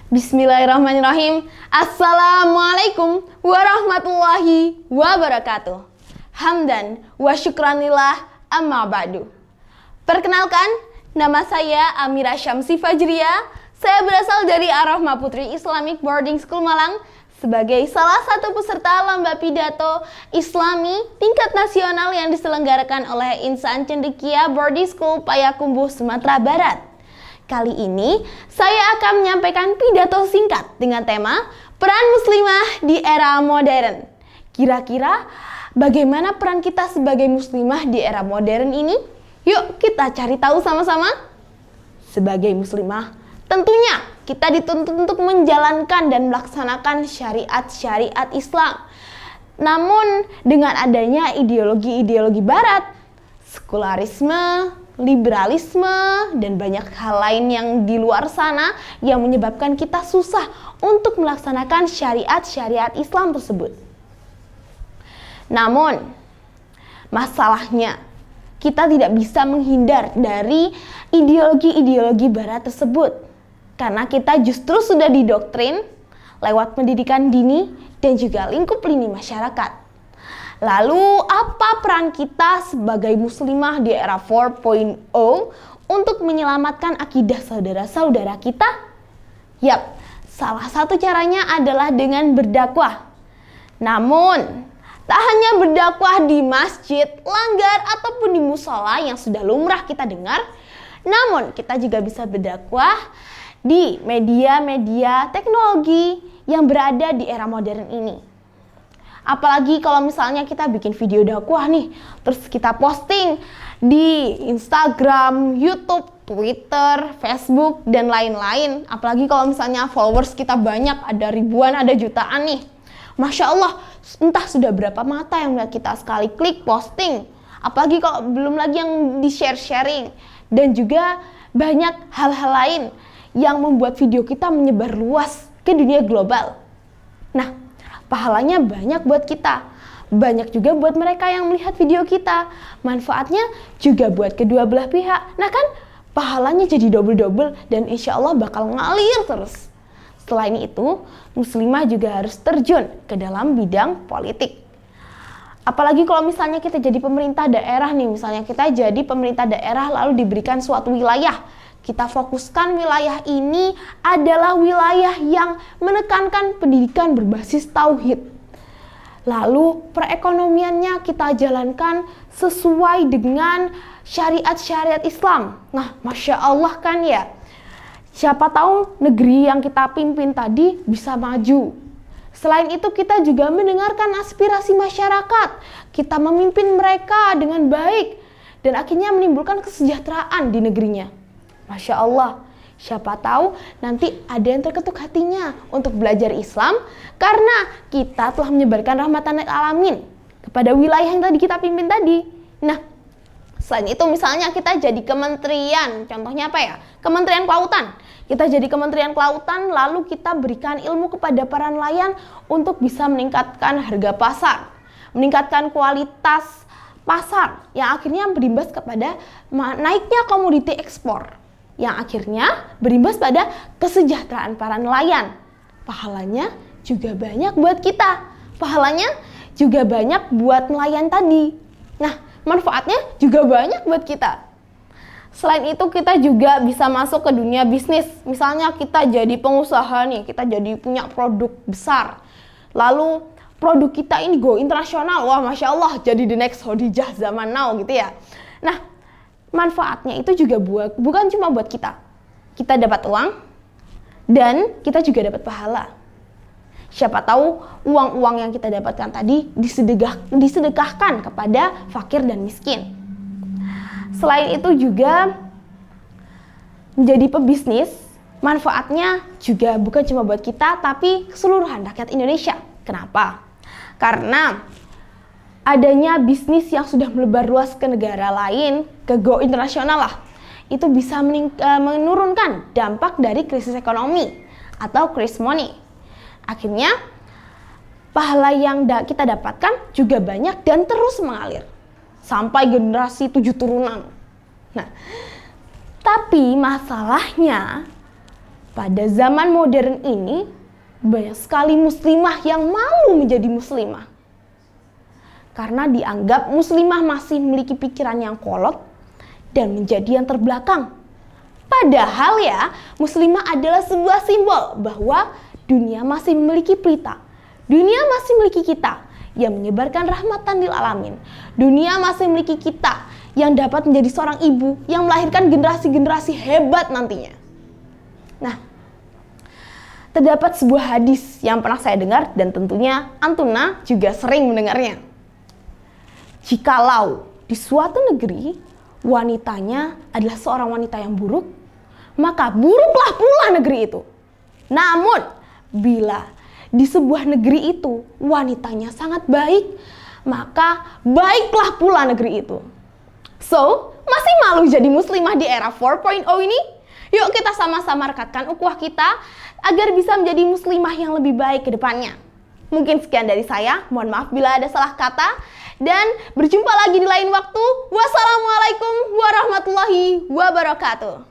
Bismillahirrahmanirrahim. Assalamualaikum warahmatullahi wabarakatuh. Hamdan wa syukranillah amma ba'du. Perkenalkan, nama saya Amira Syamsi Fajriya. Saya berasal dari Ar-Rahmah Putri Islamic Boarding School Malang sebagai salah satu peserta lomba pidato Islami tingkat nasional yang diselenggarakan oleh Insan Cendekia Boarding School Payakumbuh, Sumatera Barat. Kali ini saya akan menyampaikan pidato singkat dengan tema peran muslimah di era modern. Kira-kira bagaimana peran kita sebagai muslimah di era modern ini? Yuk kita cari tahu sama-sama. Sebagai muslimah, tentunya kita dituntut untuk menjalankan dan melaksanakan syariat-syariat Islam. Namun dengan adanya ideologi-ideologi barat, sekularisme, liberalisme, dan banyak hal lain yang di luar sana yang menyebabkan kita susah untuk melaksanakan syariat-syariat Islam tersebut. Namun, masalahnya kita tidak bisa menghindar dari ideologi-ideologi barat tersebut. Karena kita justru sudah didoktrin lewat pendidikan dini dan juga lingkup lini masyarakat. Lalu apa peran kita sebagai muslimah di era 4.0 untuk menyelamatkan akidah saudara-saudara kita? Yap, salah satu caranya adalah dengan berdakwah. Namun, tak hanya berdakwah di masjid, langgar, ataupun di musola yang sudah lumrah kita dengar, namun kita juga bisa berdakwah di media-media teknologi yang berada di era modern ini. Apalagi kalau misalnya kita bikin video dakwah nih, terus kita posting di Instagram, YouTube, Twitter, Facebook, dan lain-lain. Apalagi kalau misalnya followers kita banyak, ada ribuan, ada jutaan nih. Masya Allah, entah sudah berapa mata yang melihat kita sekali klik posting. Apalagi kalau belum lagi yang di-sharing. Dan juga banyak hal-hal lain yang membuat video kita menyebar luas ke dunia global. Nah, pahalanya banyak buat kita. Banyak juga buat mereka yang melihat video kita. Manfaatnya juga buat kedua belah pihak. Nah kan, pahalanya jadi double-double dan insya Allah bakal ngalir terus. Selain itu, muslimah juga harus terjun ke dalam bidang politik. Apalagi kalau misalnya kita jadi pemerintah daerah nih, misalnya kita jadi pemerintah daerah lalu diberikan suatu wilayah. Kita fokuskan wilayah ini adalah wilayah yang menekankan pendidikan berbasis tauhid. Lalu perekonomiannya kita jalankan sesuai dengan syariat-syariat Islam. Nah, Masya Allah kan ya. Siapa tahu negeri yang kita pimpin tadi bisa maju. Selain itu kita juga mendengarkan aspirasi masyarakat. Kita memimpin mereka dengan baik dan akhirnya menimbulkan kesejahteraan di negerinya. Masya Allah, siapa tahu nanti ada yang terketuk hatinya untuk belajar Islam karena kita telah menyebarkan rahmatan lil alamin kepada wilayah yang tadi kita pimpin tadi. Nah, selain itu misalnya kita jadi kementerian, contohnya apa ya? Kementerian Kelautan. Kita jadi Kementerian Kelautan lalu kita berikan ilmu kepada para nelayan untuk bisa meningkatkan harga pasar, meningkatkan kualitas pasar yang akhirnya berimbas kepada naiknya komoditi ekspor, yang akhirnya berimbas pada kesejahteraan para nelayan. Pahalanya juga banyak buat kita. Pahalanya juga banyak buat nelayan tadi. Nah, manfaatnya juga banyak buat kita. Selain itu kita juga bisa masuk ke dunia bisnis. Misalnya kita jadi pengusaha nih, kita jadi punya produk besar. Lalu produk kita ini go internasional. Wah, Masya Allah, jadi the next Khadijah zaman now gitu ya. Nah, manfaatnya itu juga bukan cuma buat kita. Kita dapat uang dan kita juga dapat pahala. Siapa tahu uang-uang yang kita dapatkan tadi disedekahkan kepada fakir dan miskin. Selain itu juga menjadi pebisnis, manfaatnya juga bukan cuma buat kita tapi keseluruhan rakyat Indonesia. Kenapa? Karena adanya bisnis yang sudah melebar luas ke negara lain, ke go internasional lah, itu bisa menurunkan dampak dari krisis ekonomi atau krisis money. Akhirnya pahala yang kita dapatkan juga banyak dan terus mengalir sampai generasi 7 turunan. Nah, tapi masalahnya Pada zaman modern ini, banyak sekali muslimah yang malu menjadi muslimah. Karena dianggap muslimah masih memiliki pikiran yang kolot dan menjadi yang terbelakang. Padahal ya, muslimah adalah sebuah simbol bahwa dunia masih memiliki pelita. Dunia masih memiliki kita yang menyebarkan rahmatan lil alamin. Dunia masih memiliki kita yang dapat menjadi seorang ibu yang melahirkan generasi-generasi hebat nantinya. Nah, terdapat sebuah hadis yang pernah saya dengar dan tentunya Antuna juga sering mendengarnya. Jikalau di suatu negeri wanitanya adalah seorang wanita yang buruk, maka buruklah pula negeri itu. Namun, bila di sebuah negeri itu wanitanya sangat baik, maka baiklah pula negeri itu. So, masih malu jadi muslimah di era 4.0 ini? Yuk kita sama-sama rekatkan ukhuwah kita agar bisa menjadi muslimah yang lebih baik ke depannya. Mungkin sekian dari saya, mohon maaf bila ada salah kata, dan berjumpa lagi di lain waktu. Wassalamualaikum warahmatullahi wabarakatuh.